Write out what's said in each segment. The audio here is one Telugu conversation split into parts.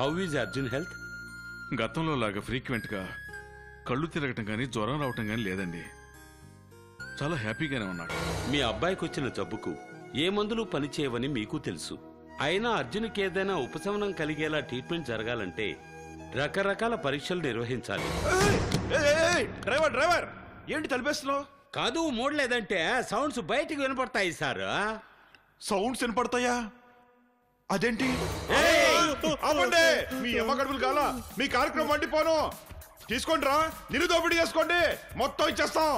How is Arjun health? గతంలో లాగా ఫ్రీక్వెంట్గా కళ్ళు తిరగటం కానీ జ్వరం రావటం కానీ లేదండి. చాలా హ్యాపీగానే ఉన్నాడు. మీ అబ్బాయికి వచ్చిన జబ్బుకు ఏ మందులు పనిచేయవని మీకు తెలుసు. అయినా అర్జున్కి ఏదైనా ఉపశమనం కలిగేలా ట్రీట్మెంట్ జరగాలంటే రకరకాల పరీక్షలు నిర్వహించాలి. డ్రైవర్ డ్రైవర్ ఏంటి తలిపేస్తున్నావు? కాదు మూడ్ లేదంటే సౌండ్స్ బయటికి వినపడతాయి సార్. సౌండ్స్ వినపడతాయా? అదేంటి? మీ అమ్మ గడుపులు కాలా, మీ కార్యక్రమం వండిపోను. తీసుకోండి రా, నిరుదోపిడి చేసుకోండి, మొత్తం ఇచ్చేస్తాం.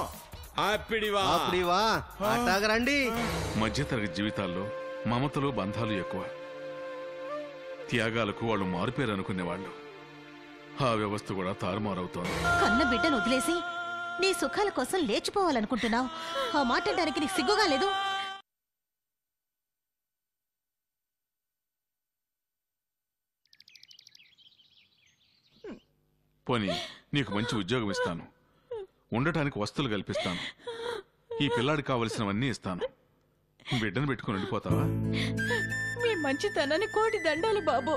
మధ్యతరగతి జీవితాల్లో మమతలు బంధాలు ఎక్కువ, త్యాగాలకు వాళ్ళు మారుపేరు అనుకునేవాళ్ళు. ఆ వ్యవస్థ కూడా తారుమారవుతోంది. కన్న బిడ్డను వదిలేసి నీ సుఖాల కోసం లేచిపోవాలనుకుంటున్నావు. ఆ మాట్లాడడానికి నీకు సిగ్గుగా లేదు? పోనీ నీకు మంచి ఉద్యోగం ఇస్తాను, ఉండటానికి వస్తువులు కల్పిస్తాను, ఈ పిల్లాడికి కావలసినవన్నీ ఇస్తాను. బిడ్డను పెట్టుకుని వెళ్ళిపోతావా? మీ మంచితనాన్ని కోటి దండాలు బాబు.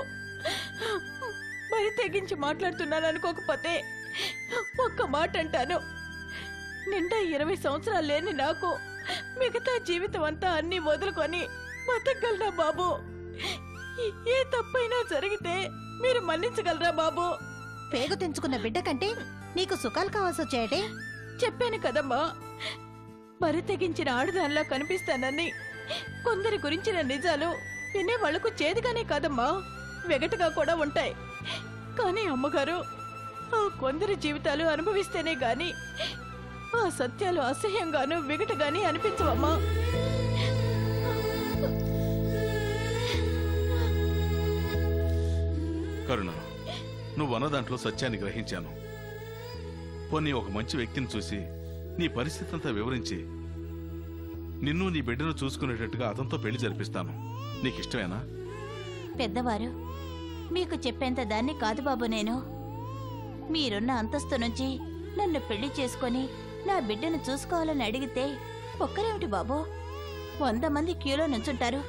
మరి తెగించి మాట్లాడుతున్నాను అనుకోకపోతే ఒక్క మాట అంటాను. నిండా 20 సంవత్సరాలు లేని నాకు మిగతా జీవితం అంతా అన్ని వదులుకొని బతకగలరా బాబు? ఏ తప్పైనా జరిగితే మీరు మన్నించగలరా బాబు? పేగు తెంచుకున్న బిడ్డ కంటే నీకు సుఖాలు కావాల్సి వచ్చాయటే. చెప్పాను కదమ్మా, మరి తెగించిన ఆడదానిలా కనిపిస్తానని. కొందరి గురించిన నిజాలు వినే వాళ్లకు చేదుగానే కాదమ్మా, వెగటగా కూడా ఉంటాయి. కానీ అమ్మగారు, ఆ కొందరి జీవితాలు అనుభవిస్తేనే గాని ఆ సత్యాలు అసహ్యంగాను వెగటగాని అనిపించవమ్మా. కరుణ, నువ్వు అన్న దాంట్లో సత్యాన్ని గ్రహించాను. పోనీ ఒక మంచి వ్యక్తిని చూసి నీ పరిస్థితి అంతా వివరించి నిన్ను నీ బిడ్డను చూసుకునేటట్టుగా అతనితో పెళ్లి జరిపిస్తాను. నీకిష్టమేనా? పెద్దవారు, మీకు చెప్పేంత దాన్ని కాదు బాబు నేను. మీరున్న అంతస్తు నుంచి నన్ను పెళ్లి చేసుకొని నా బిడ్డను చూసుకోవాలని అడిగితే ఒక్కరేమిటి బాబు, 100 మంది క్యూలో నుంచుంటారు.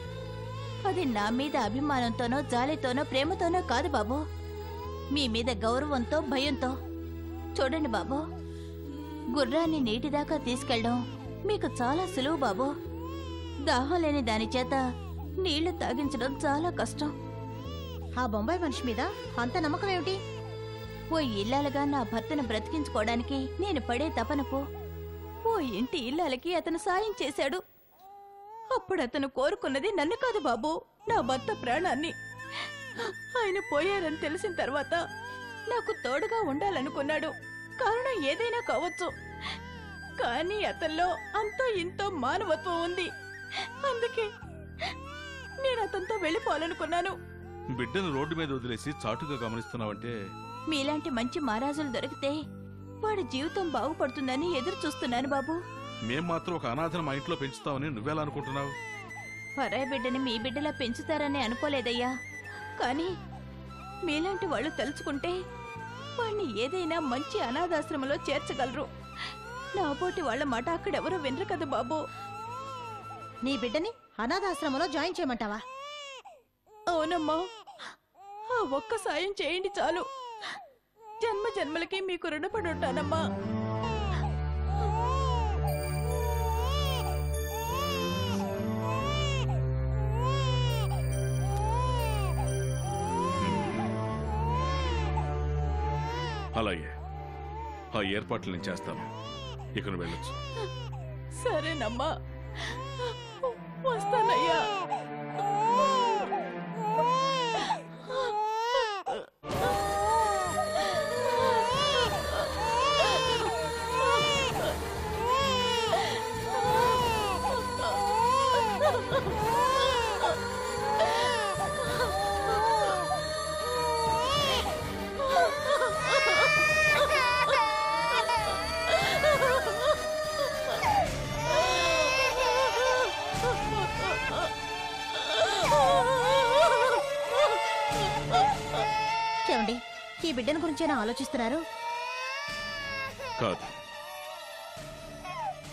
అది నా మీద అభిమానంతోనో జాలితోనో ప్రేమతోనో కాదు బాబు, మీ మీద గౌరవంతో భయంతో. చూడండి బాబు, గుర్రాన్ని నీటిదాకా తీసుకెళ్ళడం మీకు చాలా సులువు బాబు. దాహం లేని దాని చేత నీళ్లు తాగించడం చాలా కష్టం. ఆ బొంబాయి మనిషి మీద అంత నమ్మకం ఏమిటి? ఓ ఇల్లాలుగా నా భర్తను బ్రతికించుకోవడానికి నేను పడే తపనకు ఓ ఇంటి ఇల్లాలకి అతను సాయం చేశాడు. అప్పుడు అతను కోరుకున్నది నన్ను కాదు బాబు, నా భర్త ప్రాణాన్ని. ఆయన పోయారని తెలిసిన తర్వాత నాకు తోడుగా ఉండాలనుకున్నాడు. కారణం ఏదైనా కావచ్చు, కానీ అతనిలో అంతో ఇంతో మానవత్వం ఉంది. అందుకే నేను అతనితో వెళ్ళిపోవాలనుకున్నాను. బిడ్డను రోడ్డు మీద వదిలేసి చాటుగా గమనిస్తున్నావంటే మీలాంటి మంచి మహారాజులు దొరికితే వాడి జీవితం బాగుపడుతుందని ఎదురు చూస్తున్నాను బాబు. మేం మాత్రం ఒక అనాథను మా ఇంట్లో పెంచుతామని నువ్వెలా అనుకుంటున్నావు? పరాయి బిడ్డని మీ బిడ్డలా పెంచుతారని అనుకోలేదయ్యా. కానీ మీలాంటి వాళ్ళు తలుచుకుంటే వాణ్ణి ఏదైనా మంచి అనాథాశ్రమంలో చేర్చగలరు. నాపోటి వాళ్ల మాట అక్కడెవరూ వినరు కదా బాబు. నీ బిడ్డని అనాథాశ్రమంలో జాయిన్ చేయమంటావా? అవునమ్మా, ఆ ఒక్క సాయం చేయండి చాలు. జన్మ జన్మలకి మీకు రుణపడి ఉంటానమ్మా. అలాగే, ఆ ఏర్పాట్లు నేను చేస్తాను. ఇక నువ్వు వెళ్ళొచ్చు. సరేనమ్మా, వస్తానయ్యా. చూడండి, ఈ బిడ్డను గురించేనా ఆలోచిస్తున్నారు? కాదు,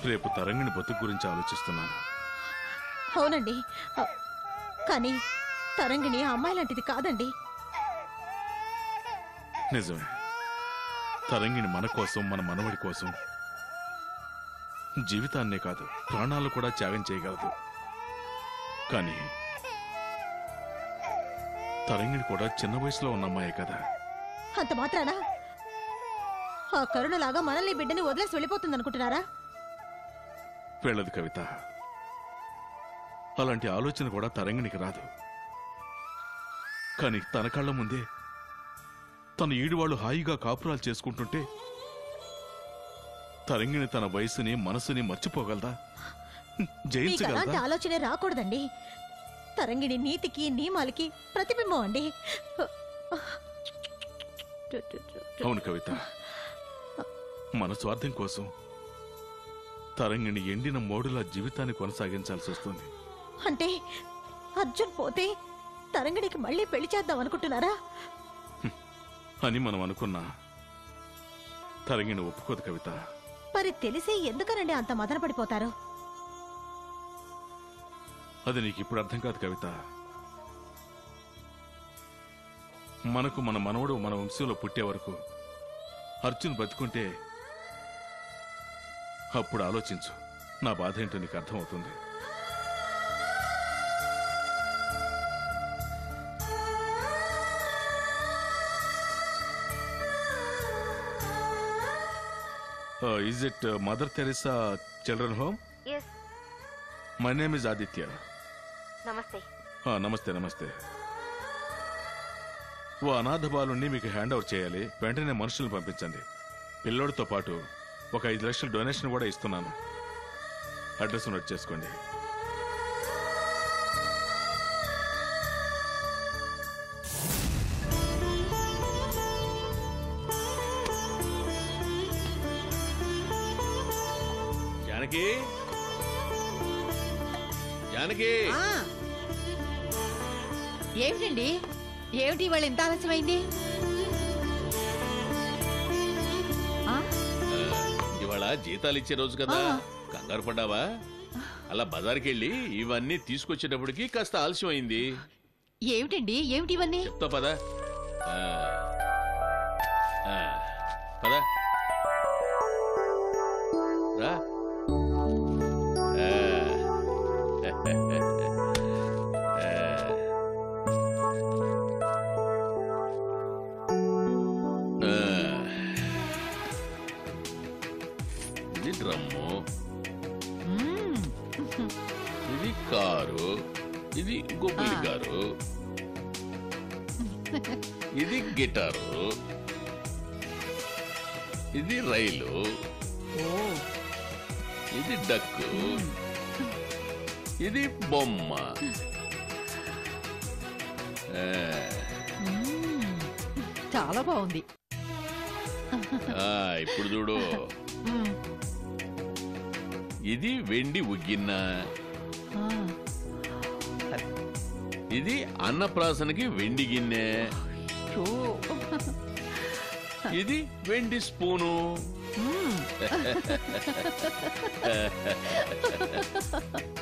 రేపు తరంగిణి బతుకు గురించి ఆలోచిస్తున్నాను. అవునండి, కానీ తరంగిణి అమ్మాయి లాంటిది కాదండి. నిజమే. తరంగిణి మన కోసం, మన మనవడి కోసం జీవితాన్నే కాదు ప్రాణాలు కూడా త్యాగం చేయగలదు. కానీ తరంగిణి కూడా చిన్న వయసులో ఉన్న అమ్మాయే కదా. అంత మాత్రానా ఆ కరుణలాగా మనల్ని బిడ్డని వదిలేసి వెళ్ళిపోతుంది అనుకుంటున్నారా? వెళ్ళదు కవిత. అలాంటి ఆలోచన కూడా తరంగిణికి రాదు. కానీ తన కళ్ళ ముందే తన ఈడువాళ్ళు హాయిగా కాపురాలు చేసుకుంటుంటే తరంగిణి తన వయసుని మనసుని మర్చిపోగలదా? మీకు జయించగలదా? అలాంటి ఆలోచనే రాకూడదండి. తరంగిణి నీతికి నియమాలకి ప్రతిబింబం అండి. అవును కవిత, మన స్వార్థం కోసం తరంగిణి ఎండిన మోడులా జీవితాన్ని కొనసాగించాల్సి వస్తుంది. అంటే అర్జున్ పోతే తరంగిణికి మళ్ళీ పెళ్లి చేద్దాం అనుకుంటున్నారా? అని మనం అనుకున్నా తరంగిణి ఒప్పుకోదు కవిత. మరి తెలిసి ఎందుకనండి అంత మదన పడిపోతారు? అది నీకు ఇప్పుడు అర్థం కాదు కవిత. మనకు మన మనవడు మన వంశంలో పుట్టే వరకు అర్జున్ బతుకుంటే అప్పుడు ఆలోచించు. నా బాధ ఏంటో నీకు అర్థమవుతుంది. Is it Mother Teresa children home? Yes. My name is Aditya. నమస్తే. నమస్తే నమస్తే. ఓ అనాథ బాలుని మీకు హ్యాండ్ ఓవర్ చేయాలి. వెంటనే మనుషులను పంపించండి. పిల్లోడితో పాటు ఒక 5 లక్షల డొనేషన్ కూడా ఇస్తున్నాను. అడ్రస్ నోట్ చేసుకోండి. జానకి, జానకి, ఏమిటండి? ఏమిటి ఇవాళ ఇంత ఆలస్యమైంది? ఇవాళ జీతాలు ఇచ్చే రోజు కదా, కంగారు పడ్డావా? అలా బజార్కి వెళ్ళి ఇవన్నీ తీసుకొచ్చేటప్పటికి కాస్త ఆలస్యం అయింది. ఏమిటండి? ఏమిటి ఇవన్నీ? చెప్తా పదా. పదా రా. ఇది డ్రమ్ము, ఇది కారు, ఇది గొబ్బలి కారు, ఇది గిటారు, ఇది రైలు, ఇది డక్కు, ఇది బొమ్మ. చాలా బాగుంది. ఇప్పుడు చూడు, ఇది వెండి ఉగ్గిన్న, ఇది అన్నప్రాసనకి వెండి గిన్నె, ఇది వెండి స్పూను.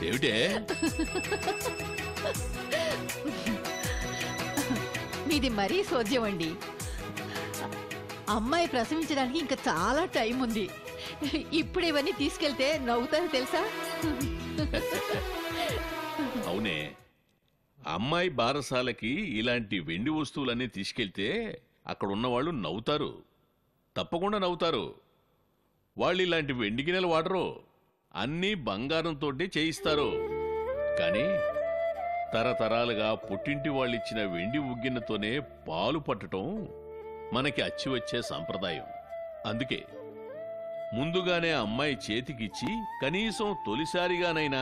ఏమిటే? మీది మరీ సోద్యం అండి. అమ్మాయి ప్రసవించడానికి ఇంకా చాలా టైం ఉంది. ఇప్పుడు ఇవన్నీ తీసుకెళ్తే నవ్వుతారు తెలుసా? అవునే, అమ్మాయి బారసాలకి ఇలాంటి వెండి వస్తువులన్నీ తీసుకెళ్తే అక్కడ ఉన్నవాళ్ళు నవ్వుతారు, తప్పకుండా నవ్వుతారు. వాళ్ళు ఇలాంటి వెండి గిన్నెలు వాడరు, అన్నీ బంగారంతో చేయిస్తారు. కానీ తరతరాలుగా పుట్టింటి వాళ్ళిచ్చిన వెండి ఉగ్గిన్నతోనే పాలు పట్టడం మనకి అచ్చి వచ్చే సంప్రదాయం. అందుకే ముందుగానే అమ్మాయి చేతికిచ్చి కనీసం తొలిసారిగానైనా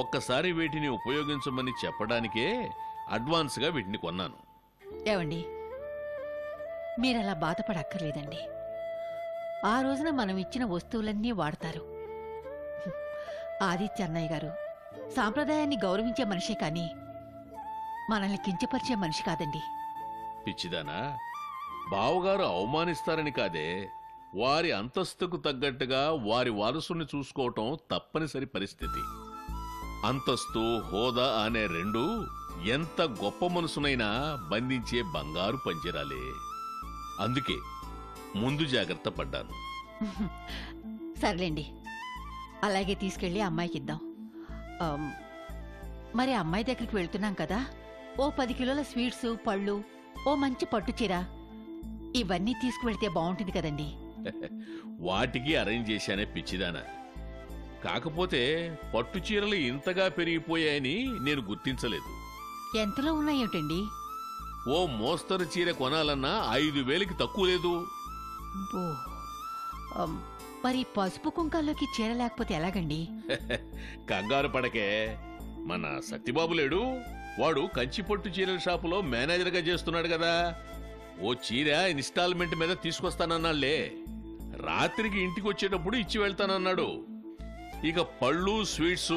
ఒక్కసారి వీటిని ఉపయోగించమని చెప్పడానికే అడ్వాన్స్గా వీటిని కొన్నాను. ఏవండి, మీరలా బాధపడక్కర్లేదండి. ఆ రోజున మనం ఇచ్చిన వస్తువులన్నీ వాడతారు. ఆదిత్య అన్నయ్య గారు సాంప్రదాయాన్ని గౌరవించే మనిషే కానీ మనల్ని కించపరిచే మనిషి కాదండి. పిచ్చిదానా, బావగారు అవమానిస్తారని కాదే, వారి అంతస్తుకు తగ్గట్టుగా వారి వారసుని చూసుకోవటం తప్పనిసరి పరిస్థితి. అంతస్తు, హోదా అనే రెండు ఎంత గొప్ప మనసునైనా బంధించే బంగారు పంజరాలే. అందుకే ముందు జాగ్రత్త పడ్డాను. సర్లేండి, అలాగే తీసుకెళ్ళి అమ్మాయికి ఇద్దాం. ఆమ్, మరి అమ్మాయి దగ్గరికి వెళ్తున్నాం కదా, ఓ 10 కిలోల స్వీట్స్, పళ్ళు, ఓ మంచి పట్టు చీర ఇవన్నీ తీసుకువెళ్తే బాగుంటుంది కదండి. వాటికి అరేంజ్ చేశానే పిచ్చిదానా. కాకపోతే పట్టు చీరలు ఇంతగా పెరిగిపోయాయని నేను గుర్తించలేదు. ఎంతలో ఉన్నాయేమిటండి? ఓ మోస్తరు చీర కొనాలన్నా 5,000కి తక్కువ లేదు. బో, మరి పసుపు కుంకాల్లోకి చీర లేకపోతే ఎలాగండి? కంగారు పడకే, మన సత్యబాబు లేడు, వాడు కంచి పట్టు చీరల షాపులో మేనేజర్గా చేస్తున్నాడు కదా. ఓ చీర ఇన్స్టాల్మెంట్ మీద తీసుకొస్తానన్నాళ్లే. రాత్రికి ఇంటికి వచ్చేటప్పుడు ఇచ్చి వెళ్తానన్నాడు. ఇక పళ్ళు, స్వీట్స్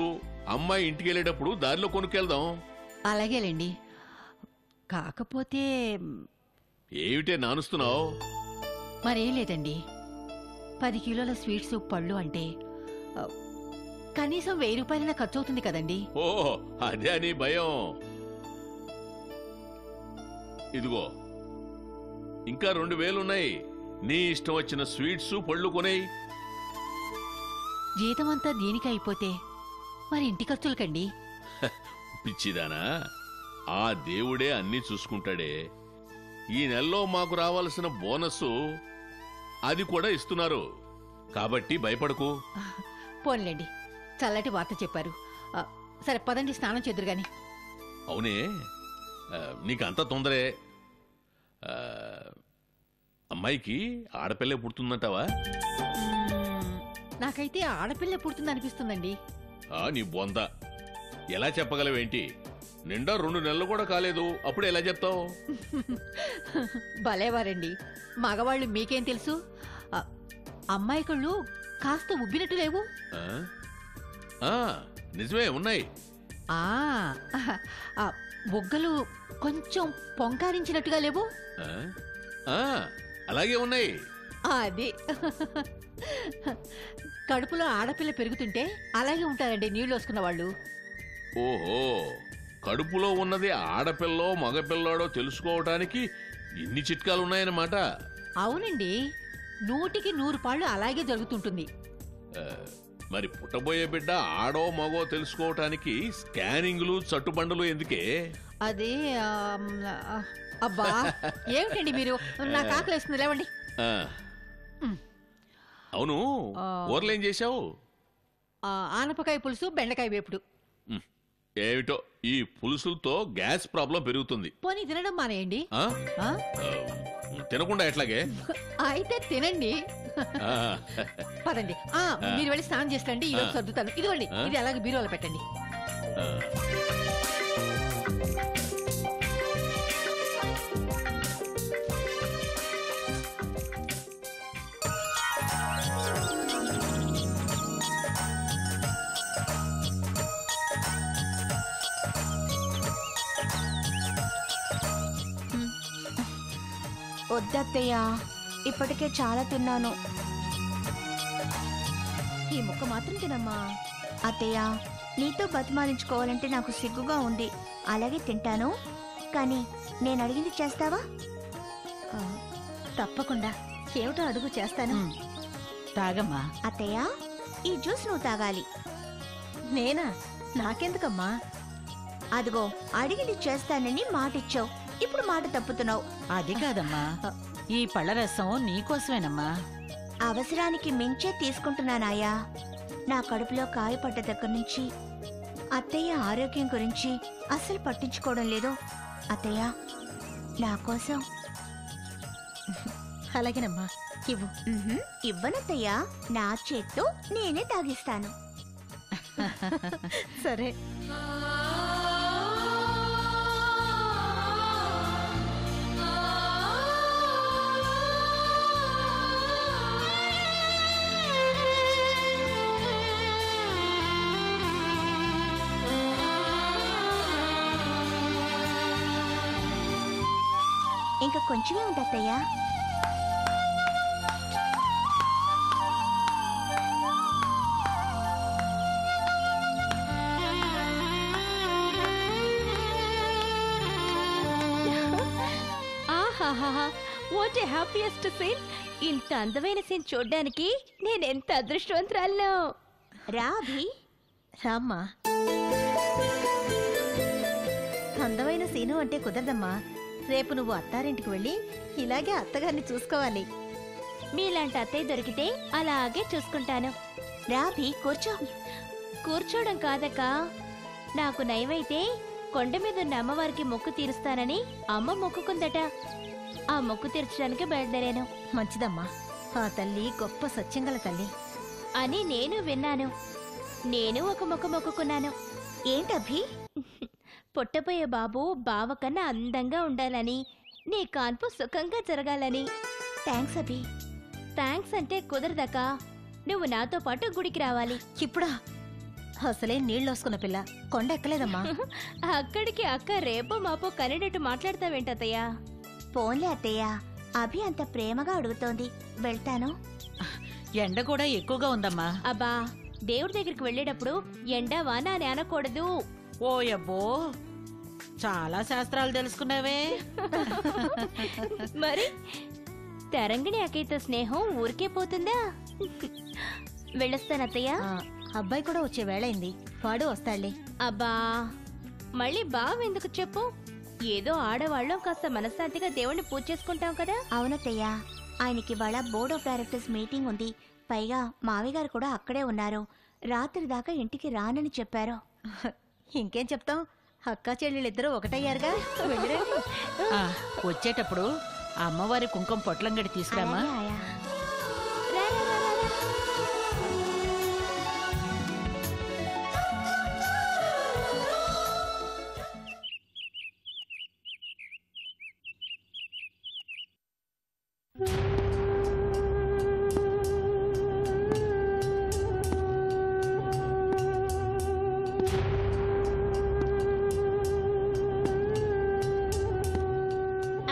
అమ్మాయి ఇంటికి వెళ్ళేటప్పుడు దారిలో కొనుక్కెళ్దాం. అలాగేలేండి. కాకపోతే ఏమిటే నానుస్తున్నావు? మరేం లేదండి, 10 కిలోల స్వీట్స్, పళ్ళు అంటే కనీసం 1000 రూపాయలైనా ఖర్చు అవుతుంది కదండి. ఓ అదే నీ భయం. ఇదిగో ఇంకా 2,000 ఉన్నాయి. నీ ఇష్టం వచ్చిన స్వీట్స్, పళ్ళు కొనేయి. జీతమంతా దీనికి అయిపోతే మరి ఇంటి ఖర్చులకండి. పిచ్చిదానా, ఆ దేవుడే అన్నీ చూసుకుంటాడే. ఈ నెలలో మాకు రావాల్సిన బోనస్ అది కూడా ఇస్తున్నారు. కాబట్టి భయపడకు. పోన్లేండి, చల్లటి వార్త చెప్పారు. సరే పదండి, స్నానం చేద్దురు గాని. అవునే, నీకంత తొందరే. అమ్మాయికి ఆడపిల్లే పుడుతుందంటావా? నాకైతే ఆడపిల్ల పుడుతుంది అనిపిస్తుందండి. నీ బొంద, ఎలా చెప్పగలవేంటి? నిండా 2 నెలలు కూడా కాలేదు, అప్పుడు ఎలా చెప్తావు? భలేవారండి, మగవాళ్ళు మీకేం తెలుసు? అమ్మాయి కళ్ళు కాస్త ఉబ్బినట్టు లేవు? నిజమే, ఉన్నాయి. బొగ్గలు కొంచెం పొంకారించినట్టుగా లేవు? అలాగే ఉన్నాయి. అది కడుపులో ఆడపిల్ల పెరుగుతుంటే అలాగే ఉంటారండి నీళ్లు వస్తున్న వాళ్ళు. ఓహో, కడుపులో ఉన్నది ఆడపిల్లో మగపిల్లాడో తెలుసుకోవటానికి ఇన్ని చిట్కాలున్నాయన్నమాట. అవునండి, 100కి 100 పాళ్ళు అలాగే జరుగుతుంటుంది. మరి పుట్టబోయే బిడ్డ ఆడో మగో తెలుసుకోవటానికి స్కానింగ్లు, చట్టుబండలు ఎందుకే? అదే అబ్బా, ఏమిటండి మీరు, నాకు ఆకలేస్తుంది, లేవండి. అవును, ఊర్లేం చేశావు? ఆనపకాయ పులుసు, బెండకాయ వేపుడు. ఏమిటో ఈ పులుసులతో గ్యాస్ ప్రాబ్లం పెరుగుతుంది. పోనీ తినడం మానేయండి. తినకుండా ఎట్లాగే? అయితే తినండి. పదండి, మీరు వెళ్ళి స్నానం చేస్తండి, ఈరోజు సర్దుతాను. ఇదిగోండి, ఇది అలాగే బీరువాలో పెట్టండి. వద్దత్తయ్యా, ఇప్పటికే చాలా తిన్నాను. ఈ ముక్క మాత్రం తినమ్మా. అత్తయ్యా, నీతో బతిమాలించుకోవాలంటే నాకు సిగ్గుగా ఉంది. అలాగే తింటాను, కానీ నేను అడిగింది చేస్తావా? తప్పకుండా. ఏమిటో అడుగు, చేస్తాను. తాగమ్మా. అత్తయ్యా, ఈ జ్యూస్ నువ్వు తాగాలి. నేనా? నాకెందుకమ్మా? అదిగో, అడిగింది చేస్తానని మాటిచ్చావు, ఇప్పుడు మాట తప్పుతున్నావు. అది కాదమ్మా, ఈ పళ్ళ రసం నీకోసమేనమ్మా. అవసరానికి మించే తీసుకుంటున్నానాయా. నా కడుపులో కాయపడ్డ దగ్గర నుంచి అత్తయ్య ఆరోగ్యం గురించి అస్సలు పట్టించుకోవడం లేదు. అత్తయ్య, నా కోసం. అలాగేనమ్మా, ఇవ్వు. ఇవ్వనత్తయ్యా, నా చేత్తో నేనే తాగిస్తాను. సరే. ఇంకా కొంచెమే ఉండత్తయ్యా. ఆహాహా, వాట్ ఏ హ్యాపీయెస్ట్ సీన్. ఇంత అందమైన సీన్ చూడ్డానికి నేనెంత అదృష్టవంతురాల్లో. రా అభి. రామ్మా. అందమైన సీను అంటే కుదరదమ్మా. రేపు నువ్వు అత్తారింటికి వెళ్ళి ఇలాగే అత్తగారిని చూసుకోవాలి. మీలాంటి అత్తయ్య దొరికితే అలాగే చూసుకుంటాను. రా అభి, కూర్చో. కూర్చోవడం కాదక్క, నాకు నయమైతే కొండ మీద ఉన్న అమ్మవారికి మొక్కు తీరుస్తానని అమ్మ మొక్కుకుందట. ఆ మొక్కు తీర్చడానికి బయలుదేరాను. మంచిదమ్మా. ఆ తల్లి గొప్ప సత్యంగల తల్లి అని నేను విన్నాను. నేను ఒక మొక్కు మొక్కుకున్నాను. ఏంటభి? పుట్టబోయే బాబు బావ కన్నా అందంగా ఉండాలని, నీ కాన్పు సుఖంగా జరగాలని. థ్యాంక్స్ అభి. థ్యాంక్స్ అంటే కుదరదక్క, నువ్వు నాతో పాటు గుడికి రావాలి. ఇప్పుడా? అసలే నీళ్ళోసుకున్న పిల్ల కొండ ఎక్కలేదమ్మా. అక్కడికి అక్క రేపో మాపో కనేటట్టు మాట్లాడతావేంటత్తయ్యా? పోన్లే అత్తయ్య, అభి అంత ప్రేమగా అడుగుతోంది. వెళ్తాను. ఎండ కూడా ఎక్కువగా ఉందమ్మా. అబ్బా, దేవుడి దగ్గరికి వెళ్ళేటప్పుడు ఎండ వాన అని అనకూడదు. ఓయబ్బో, చాలా శాస్త్రాలు తెలుసుకున్నావే. మరి తరంగిణి అక్కయ్యతో స్నేహం ఊరికే పోతుందా? వెళ్ళొస్తానత్తయ్య. అబ్బాయి కూడా వచ్చే వేళైంది, వాడు వస్తాడులే. అబ్బా, మళ్ళీ బావెందుకు చెప్పు? ఏదో ఆడవాళ్ళం కాస్త మనశ్శాంతిగా దేవుణ్ణి పూజ చేసుకుంటాం కదా. అవునత్తయ్య, ఆయనకి ఇవాళ బోర్డ్ ఆఫ్ డైరెక్టర్స్ మీటింగ్ ఉంది. పైగా మావి గారు కూడా అక్కడే ఉన్నారు. రాత్రి దాకా ఇంటికి రానని చెప్పారు. ఇంకేం చెప్తాం, అక్కా చెల్లెళ్ళిద్దరూ ఒకటయ్యారుగా. వెళ్ళిరండి. వచ్చేటప్పుడు అమ్మవారి కుంకుమ పొట్లంగడి తీసుకురామా. అలాగే ఆయా. రా, రా, రా, రా, రా.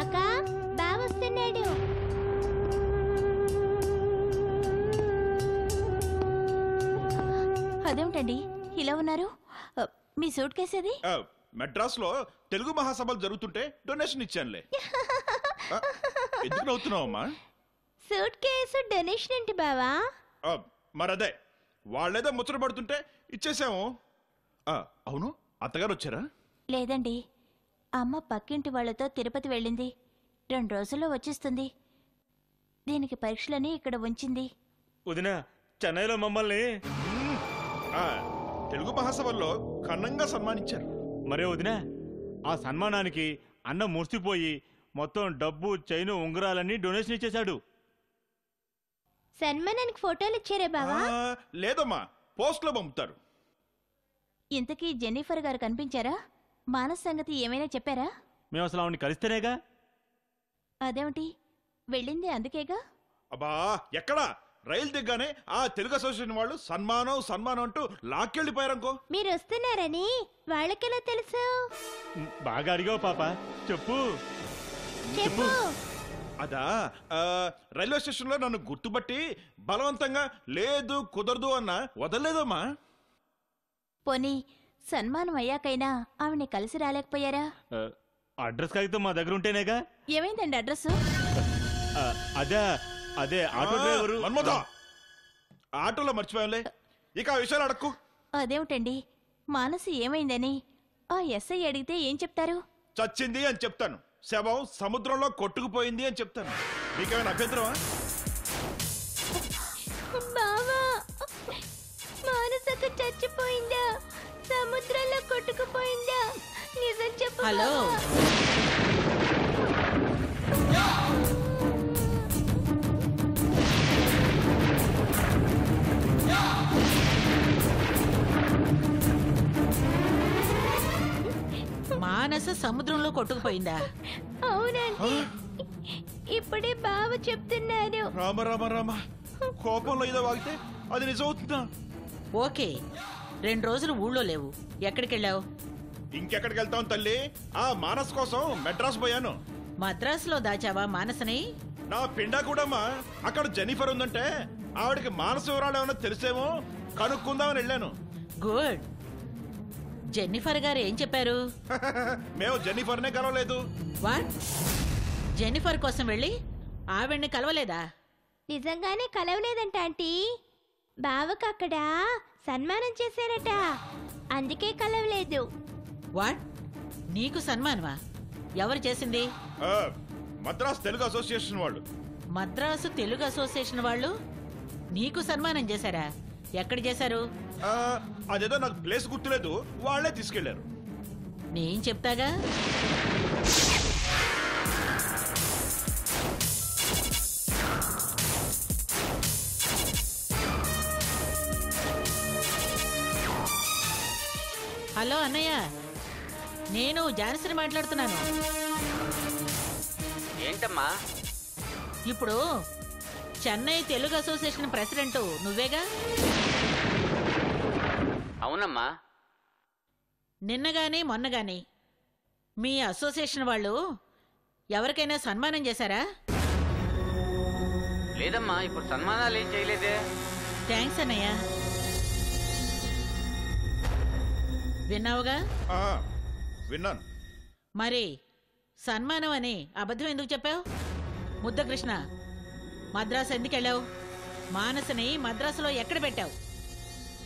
అక్క, బావ వస్తున్నాడు. అదేమిటండి ఇలా ఉన్నారు? మీ సూట్ కేసేది? మెడ్రాస్ లో తెలుగు మహాసభలు జరుగుతుంటే డొనేషన్ ఇచ్చానులే. ఎందుకు నవ్వుతున్నావమ్మా? సూట్ కేసు డొనేషన్ ఏంటి బావా? మరదే, వాళ్ళేదో ముచ్చట పడుతుంటే ఇచ్చేసాము. అవును, అత్తగారు వచ్చారా? లేదండి, అమ్మ పక్కింటి వాళ్ళతో తిరుపతి వెళ్ళింది. 2 రోజుల్లో వచ్చేస్తుంది. దీనికి పరీక్షలని ఇక్కడ ఉంచింది. వదినా, చెన్నైలో మమ్మల్ని తెలుగు మహాసభల్లో ఘనంగా సన్మానించారు. మరే వదినా, ఆ సన్మానానికి అన్న మురిసిపోయి మొత్తం డబ్బు, చైను, ఉంగరాలన్నీ డొనేషన్ ఇచ్చేశాడు. సన్మానానికి ఫోటోలు ఇచ్చారే బావా? లేదమ్మా, పోస్ట్ లో పంపుతారు. ఇంతకీ జెన్నిఫర్ గారు కనిపించారా? మానస్ సంగతి ఏమైనా చెప్పారా? మేము అసలు ఆవిడని కలిస్తేనేగా. అదేమిటి, వెళ్ళింది అందుకేగా. అబ్బా, ఎక్కడా? రైలు దిగ్గానే ఆ తెలుగు అసోసియేషన్ వాళ్ళు సన్మానం సన్మానం అంటూ లాక్కెళ్ళిపోయారనుకో. మీరు వస్తున్నారని వాళ్ళకెలా తెలుసు? బాగా అడిగావు పాప, చెప్పు. చెప్పు. అదా, రైల్వే స్టేషన్ లో నన్ను గుర్తుపట్టి బలవంతంగా లేదు కుదరదు అన్న వదలలేదమ్మా. పోనీ సన్మానం అయ్యాకైనా ఆవిడ్ని కలిసి రాలేకపోయారా? అడ్రస్ కాగితం మా దగ్గర ఉంటేనేగా. ఏమైందండి అడ్రస్? అదే ఆటో డ్రైవరు. ఆటోలో మర్చిపోయాలే, ఇక ఆ విషయాలు అడక్కు. అదేమిటండి, మానసి ఏమైందని ఆ ఎస్ఐ అడిగితే ఏం చెప్తారు? చచ్చింది అని చెప్తాను, శవం సముద్రంలో కొట్టుకుపోయింది అని చెప్తాను. మీకేమైనా అభ్యంతరమా? బావా, మానసక చచ్చిపోయిందా? సముద్రంలో కొట్టుకుపోయిందా? నిజం చెప్పు. హలో, మానస సముద్రంలో కొట్టుకుపోయిందా? అవునండి, ఇప్పుడే బావ చెప్తున్నాడు. రామ రామ రామ, కోపంలో ఏదో వాగితే అది నిజమవుతుందా? ఓకే, 2 రోజులు ఊళ్ళో లేవు, ఎక్కడికెళ్ళావు? ఇంకెక్కడికి వెళ్తాం తల్లి, ఆ మానస్ కోసం మెడ్రాస్ పోయాను. మద్రాసులో దాచావా మానసని? నా పిండా కూడామా, అక్కడ జెన్నిఫర్ ఉందంటే ఆవిడకి మానస వివరాలు ఏమన్నా తెలిసేమో కనుక్కుందామని వెళ్ళాను. గుడ్. జెన్నిఫర్ గారు ఏం చెప్పారు? మేము జెన్నిఫర్నే కలవలేదు. వాట్? జెన్నిఫర్ కోసం వెళ్ళి ఆవిడ్ని కలవలేదా? నిజంగానే కలవలేదంట ఆంటీ. బావకు అక్కడ సన్మానం చేశారట, అందుకే కలవలేదు. వాట్? నీకు సన్మానమా? ఎవరు చేసింది? మద్రాస్ తెలుగు అసోసియేషన్ వాళ్ళు. మద్రాసు తెలుగు అసోసియేషన్ వాళ్ళు నీకు సన్మానం చేశారా? ఎక్కడ చేశారు? అదేదో నాకు ప్లేస్ గుర్తులేదు, వాళ్ళే తీసుకెళ్లారు. నేను చెప్తాగా. హలో అన్నయ్య, నేను జానసిని మాట్లాడుతున్నాను. ఏంటమ్మా? ఇప్పుడు చెన్నై తెలుగు అసోసియేషన్ ప్రెసిడెంట్ నువ్వేగా? అవునమ్మా. నిన్నగాని మొన్నగాని మీ అసోసియేషన్ వాళ్ళు ఎవరికైనా సన్మానం చేశారా? లేదమ్మా, ఇప్పుడు సన్మానాలు ఏం చేయలేదే. థ్యాంక్స్ అన్నయ్య. విన్నావుగా? విన్నాను. మరి సన్మానం అని అబద్ధం ఎందుకు చెప్పావు? ముద్దకృష్ణ, మద్రాసు ఎందుకు వెళ్ళావు? మానసని మద్రాసులో ఎక్కడ పెట్టావు?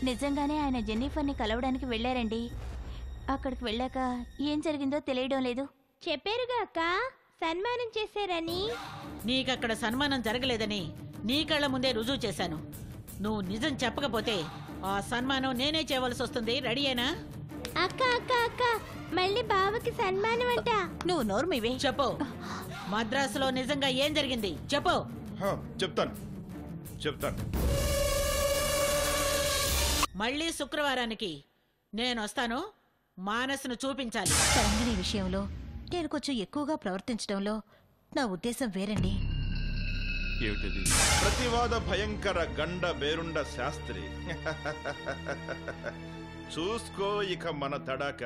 నిజంగానే ఆయన జెన్నిఫర్ని కలవడానికి వెళ్ళారండి. అక్కడికి వెళ్ళాక ఏం జరిగిందో తెలియడం లేదు. చెప్పారుగా అక్క, సన్మానం చేశారని. నీకక్కడ సన్మానం జరగలేదని నీ కళ్ళ ముందే రుజువు చేశాను. నువ్వు నిజం చెప్పకపోతే ఆ సన్మానం నేనే చేయవలసి వస్తుంది. రెడీయేనా? అక్క అక్క అక్క, మళ్ళీ బావకి సన్మానం అంట. నువ్వు నోరు మీవే. చెప్పు, మద్రాసులో నిజంగా ఏం జరిగింది చెప్పు. చెప్తాను. మళ్ళీ శుక్రవారానికి నేను వస్తాను. మానసును చూపించాలి. తరంగిణి విషయంలో నేను కొంచెం ఎక్కువగా ప్రవర్తించడంలో నా ఉద్దేశం వేరండి. ఏమిటది? ప్రతివాద భయంకర గండ బేరుండ శాస్త్రి. చూసుకో ఇక మన తడాక.